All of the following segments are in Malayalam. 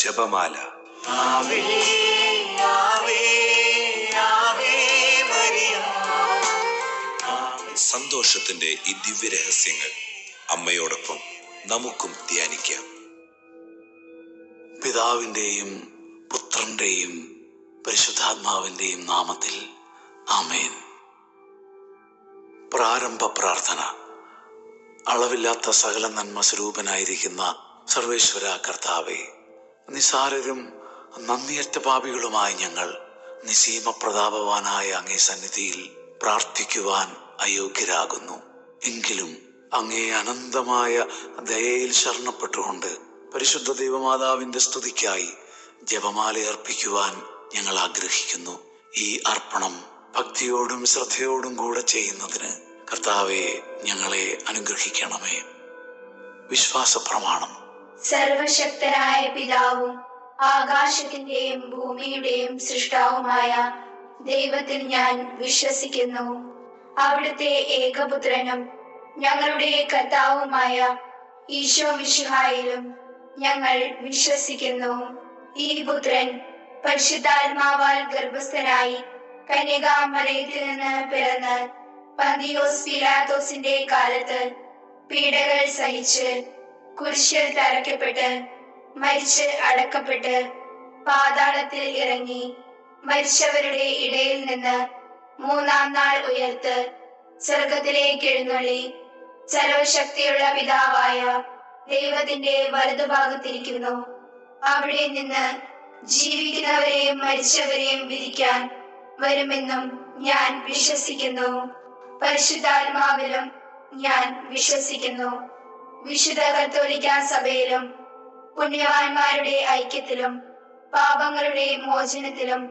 ജപമാല. ആവേ ആവേ ആവേ മരിയ. സന്തോഷത്തിന്റെ ഈ ദിവ്യരഹസ്യങ്ങൾ അമ്മയോടൊപ്പം നമുക്കും ധ്യാനിക്കാം. പിതാവിൻ്റെയും പുത്രൻ്റെയും പരിശുദ്ധാത്മാവിൻ്റെയും നാമത്തിൽ ആമേൻ. പ്രാരംഭ പ്രാർത്ഥന. അളവില്ലാത്ത സകല നന്മ സ്വരൂപനായിരിക്കുന്ന സർവേശ്വര കർത്താവേ, നിസാരരും നന്ദിയറ്റ പാപികളുമായ ഞങ്ങൾ നിസീമ പ്രതാപവാനായ അങ്ങേ സന്നിധിയിൽ പ്രാർത്ഥിക്കുവാൻ അയോഗ്യരാകുന്നു. എങ്കിലും അങ്ങേ അനന്തമായ ദയയിൽ ശരണപ്പെട്ടുകൊണ്ട് പരിശുദ്ധ ദൈവമാതാവിന്റെ സ്തുതിക്കായി ജപമാല അർപ്പിക്കുവാൻ ഞങ്ങൾ ആഗ്രഹിക്കുന്നു. ഈ അർപ്പണം ഭക്തിയോടും ശ്രദ്ധയോടും കൂടെ ചെയ്യുന്നതിന് കർത്താവെ ഞങ്ങളെ അനുഗ്രഹിക്കണമേ. വിശ്വാസ പ്രമാണം. സർവശക്തനായ പിതാവും ആകാശത്തിന്റെയും ഭൂമിയുടെയും സൃഷ്ടാവുമായ ദൈവത്തിൽ ഞാൻ വിശ്വസിക്കുന്നു. അവിടുത്തെ ഏകപുത്രനും ഞങ്ങളുടെ കർത്താവുമായ ഈശോ മിശിഹായിലും ഞങ്ങൾ വിശ്വസിക്കുന്നു. ഈ പുത്രൻ പരിശുദ്ധാത്മാവാൽ ഗർഭസ്ഥനായി കന്യകാമറിയത്തിൽ നിന്ന് പിറന്ന് പന്തിയോസ് പീലാത്തോസിന്റെ കാലത്ത് പീഡകൾ സഹിച്ച് കുരിശിൽ തറയ്ക്കപ്പെട്ട് മരിച്ച് അടക്കപ്പെട്ട് പാതാളത്തിൽ ഇറങ്ങി മരിച്ചവരുടെ ഇടയിൽ നിന്ന് മൂന്നാം നാൾ ഉയർത്ത് സ്വർഗത്തിലേക്ക് എഴുന്നള്ളി സർവശക്തിയുള്ള പിതാവായ ദൈവത്തിന്റെ വലതുഭാഗത്തിരിക്കുന്നു. അവിടെ നിന്ന് ജീവിക്കുന്നവരെയും മരിച്ചവരെയും വിധിക്കാൻ വരുമെന്നും ഞാൻ വിശ്വസിക്കുന്നു. പരിശുദ്ധാത്മാവിലും ഞാൻ വിശ്വസിക്കുന്നു. വിശുദ്ധ കത്തോലിക്കാ സഭയിലും പുണ്യവാന്മാരുടെ ഐക്യത്തിലും പാപങ്ങളുടെ മോചനത്തിലും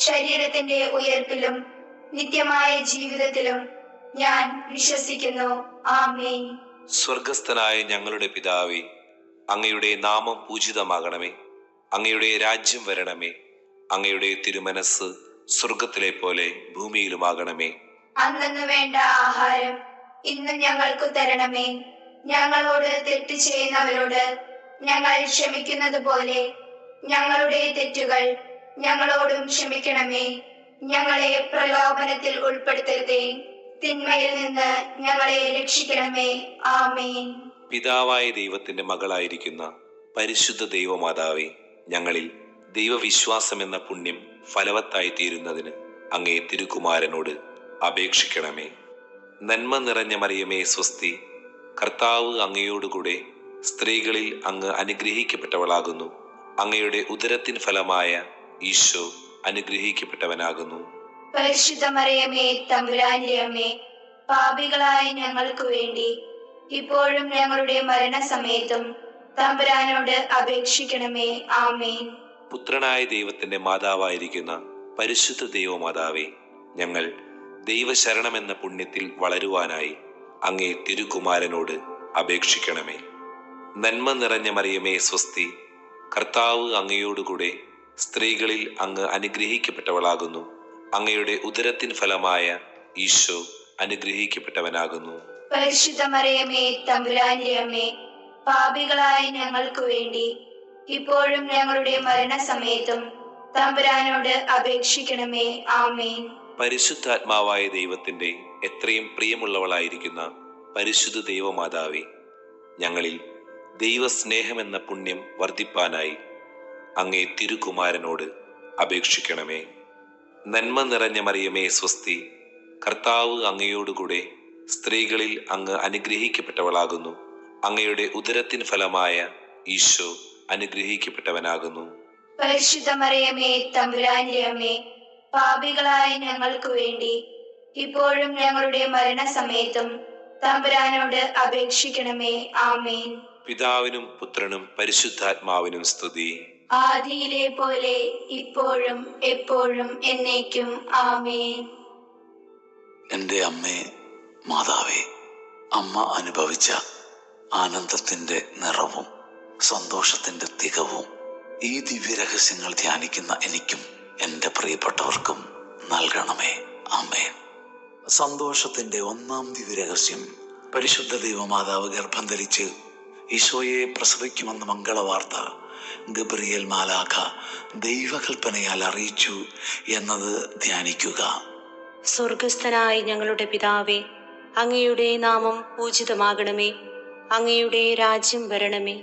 ശരീരത്തിന്റെ ഉയർപ്പിലും നിത്യമായ ജീവിതത്തിലും ഞാൻ വിശ്വസിക്കുന്നു. ആമേൻ. സ്വർഗസ്ഥനായ ഞങ്ങളുടെ പിതാവേ, അങ്ങയുടെ നാമം പൂജിതമാകണമേ. അങ്ങയുടെ രാജ്യം വരണമേ. അങ്ങയുടെ തിരുമനസ് സ്വർഗത്തിലെ പോലെ ഭൂമിയിലുമാകണമേ. അന്നു വേണ്ട ആഹാരം ഇന്ന് ഞങ്ങൾക്ക് തരണമേ. ഞങ്ങളോട് തെറ്റ് ചെയ്യുന്നവരോട് ഞങ്ങൾ ക്ഷമിക്കുന്നത് പോലെ ഞങ്ങളുടെ തെറ്റുകൾ ഞങ്ങളോടും ക്ഷമിക്കണമേ. ഞങ്ങളെ പ്രലോഭനത്തിൽ ഉൾപ്പെടുത്തരുതേ, തിന്മയിൽ നിന്ന് ഞങ്ങളെ രക്ഷിക്കണമേ. ആമേൻ. പിതാവായ ദൈവത്തിന്റെ മകളായിരിക്കുന്ന പരിശുദ്ധ ദൈവമാതാവേ, ഞങ്ങളിൽ ദൈവവിശ്വാസം എന്ന പുണ്യം ഫലവത്തായി തീരുന്നതിന് അങ്ങേ തിരുക്കുമാരനോട് അപേക്ഷിക്കണമേ. നന്മ നിറഞ്ഞ മറിയമേ സ്വസ്തി, കർത്താവ് അങ്ങയോടുകൂടെ സ്ത്രീകളിൽ അങ്ങ് അനുഗ്രഹിക്കപ്പെട്ടവളാകുന്നു. അങ്ങയുടെ ഉദരത്തിൻ ഫലമായ ഈശോ അനുഗ്രഹിക്കപ്പെട്ടവനാകുന്നു. പരിശുദ്ധ മറിയമേ തമ്പുരാന്റെ അമ്മേ, പാപികളായ ഞങ്ങൾക്ക് വേണ്ടി ഇപ്പോഴും ഞങ്ങളുടെ മരണസമയത്തും തമ്പുരാനോട് അപേക്ഷിക്കണമേ. ആമേൻ. പുത്രനായ ദൈവത്തിന്റെ മാതാവായിരിക്കുന്ന പരിശുദ്ധ ദൈവമാതാവേ, ഞങ്ങൾ ദൈവശരണമെന്ന പുണ്യത്തിൽ വളരുവാനായി അങ്ങേ തിരുക്കുമാരനോട് അപേക്ഷിക്കണമേ. നന്മ നിറഞ്ഞ മറിയമേ സ്വസ്തി, കർത്താവ് അങ്ങയോടുകൂടെ സ്ത്രീകളിൽ അങ്ങ് അനുഗ്രഹിക്കപ്പെട്ടവളാകുന്നു. അങ്ങയുടെ ഉദരത്തിൻ ഫലമായ ഈശോ അനുഗ്രഹിക്കപ്പെട്ടവനാകുന്നു. പരിശുദ്ധ മറിയമേ തമ്പുരാന്റെ അമ്മേ, പാപികളായ ഞങ്ങൾക്ക് വേണ്ടി ഇപ്പോഴും ഞങ്ങളുടെ മരണസമയത്തും തമ്പുരാനോട് അപേക്ഷിക്കണമേ. ആമേൻ. പരിശുദ്ധാത്മാവായ ദൈവത്തിന്റെ എത്രയും പ്രിയമുള്ളവളായിരിക്കുന്ന പരിശുദ്ധ ദൈവമാതാവേ, ഞങ്ങളിൽ ദൈവസ്നേഹമെന്ന പുണ്യം വർദ്ധിപ്പാനായി അങ്ങേ തിരുക്കുമാരനോട് അപേക്ഷിക്കണമേ. നന്മ നിറഞ്ഞ മറിയമേ സ്വസ്തി, കർത്താവ് അങ്ങയോടുകൂടെ സ്ത്രീകളിൽ അങ്ങ് അനുഗ്രഹിക്കപ്പെട്ടവളാകുന്നു. അങ്ങയുടെ ഉദരത്തിൻ ഫലമായ ഈശോ അനുഗ്രഹിക്കപ്പെട്ടവനാകുന്നു. പരിശുദ്ധ മറിയമേ തമ്പുരാന്റെ അമ്മേ, പാപികളായ ഞങ്ങൾക്ക് വേണ്ടി ഇപ്പോഴും ഞങ്ങളുടെ മരണസമയത്തും തമ്പുരാനോട് അപേക്ഷിക്കണമേ. ആമേൻ. പിതാവിനും പുത്രനും പരിശുദ്ധാത്മാവിനും സ്തുതി. ആദിയിലെ പോലെ ഇപ്പോഴും എപ്പോഴും എന്നേക്കും. ആമേൻ. എൻ്റെ അമ്മേ മാതാവേ, അമ്മ അനുഭവിച്ച ആനന്ദത്തിൻ്റെ നിറവും സന്തോഷത്തിൻ്റെ തികവും ഈ ദിവ്യരഹസ്യങ്ങൾ ധ്യാനിക്കുന്ന എനിക്കും എൻ്റെ പ്രിയപ്പെട്ടവർക്കും നൽകണമേ. ആമേൻ. സന്തോഷത്തിൻ്റെ ഒന്നാം ദിവ്യരഹസ്യം, പരിശുദ്ധ ദൈവമാതാവ് ഗർഭം ധരിച്ച് ഈശോയെ പ്രസവിക്കുമെന്ന മംഗളവാർത്ത ഗബ്രിയേൽ മാലാഖ ദൈവകൽപ്പനയാൽ അറിയിച്ചു എന്നത് ധ്യാനിക്കുക. സ്വർഗസ്ഥനായ ഞങ്ങളുടെ പിതാവേ, അങ്ങയുടെ നാമം പൂജിതമാകണമേ. അങ്ങയുടെ രാജ്യം വരണമേ.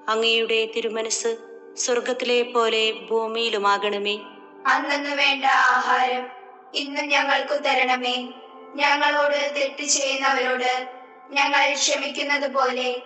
അങ്ങയുടെ തിരുമനസ് സ്വർഗത്തിലെ പോലെ ഭൂമിയിലുമാകണമേ. അന്നു വേണ്ട ആഹാരം ഇന്ന് ഞങ്ങൾക്ക് തരണമേ. ഞങ്ങളോട് തെറ്റ് ചെയ്യുന്നവരോട് ഞങ്ങൾ ക്ഷമിക്കുന്നത് പോലെ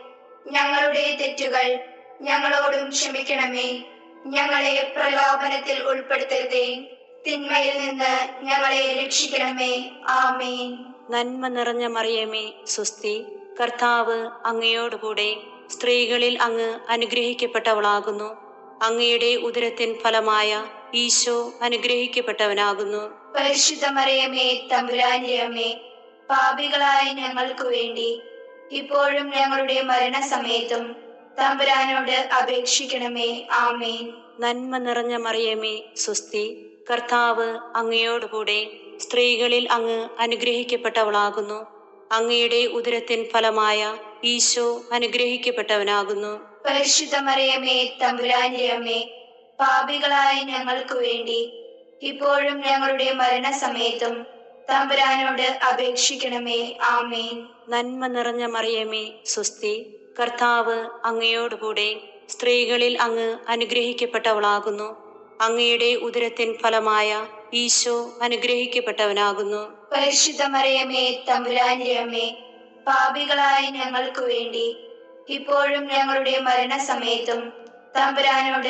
ഞങ്ങളുടെ തെറ്റുകൾ ഞങ്ങളോടും ക്ഷമിക്കണമേ. ഞങ്ങളെ പ്രലോഭനത്തിൽ ഉൾപ്പെടുത്തരുതേ, തിന്മയിൽ നിന്ന് ഞങ്ങളെ രക്ഷിക്കണമേ. ആമേൻ. നന്മ നിറഞ്ഞ മറിയമേ, സ്വസ്തി. കർത്താവ് അങ്ങയോടുകൂടെ സ്ത്രീകളിൽ അങ്ങ് അനുഗ്രഹിക്കപ്പെട്ടവളാകുന്നു. അങ്ങയുടെ ഉദരത്തിൻ ഫലമായ ഈശോ അനുഗ്രഹിക്കപ്പെട്ടവനാകുന്നു. പരിശുദ്ധ മറിയമേ, തമ്പുരാന്റെ അമ്മേ, പാപികളായ ഞങ്ങൾക്ക് വേണ്ടി ഇപ്പോഴും ഞങ്ങളുടെ മരണസമയത്തും തമ്പുരാനോട് അപേക്ഷിക്കണമേ. ആമേൻ. നന്മ നിറഞ്ഞ മറിയമേ, സ്വസ്തി. കർത്താവ് അങ്ങയോടുകൂടെ സ്ത്രീകളിൽ അങ്ങ് അനുഗ്രഹിക്കപ്പെട്ടവളാകുന്നു. അങ്ങയുടെ ഉദരത്തിൻ ഫലമായ ഈശോ അനുഗ്രഹിക്കപ്പെട്ടവനാകുന്നു. പരിശുദ്ധ മറിയമേ, തമ്പുരാന്റെ അമ്മേ, പാപികളായ ഞങ്ങൾക്ക് വേണ്ടി ഇപ്പോഴും ഞങ്ങളുടെ മരണസമയത്തും തമ്പുരാനോട് അപേക്ഷിക്കണമേ. ആമേൻ. നന്മ നിറഞ്ഞ മറിയമേ, സ്വസ്തി. കർത്താവ് അങ്ങയോടുകൂടെ സ്ത്രീകളിൽ അങ്ങ് അനുഗ്രഹിക്കപ്പെട്ടവളാകുന്നു. അങ്ങയുടെ ഉദരത്തിൻ ഫലമായ ഈശോ അനുഗ്രഹിക്കപ്പെട്ടവനാകുന്നു. പരിശുദ്ധ മറിയമേ, തമ്പുരാന്റെ അമ്മേ, പാപികളായ ഞങ്ങൾക്ക് വേണ്ടി ഇപ്പോഴും ഞങ്ങളുടെ മരണസമയത്തും തമ്പുരാനോട്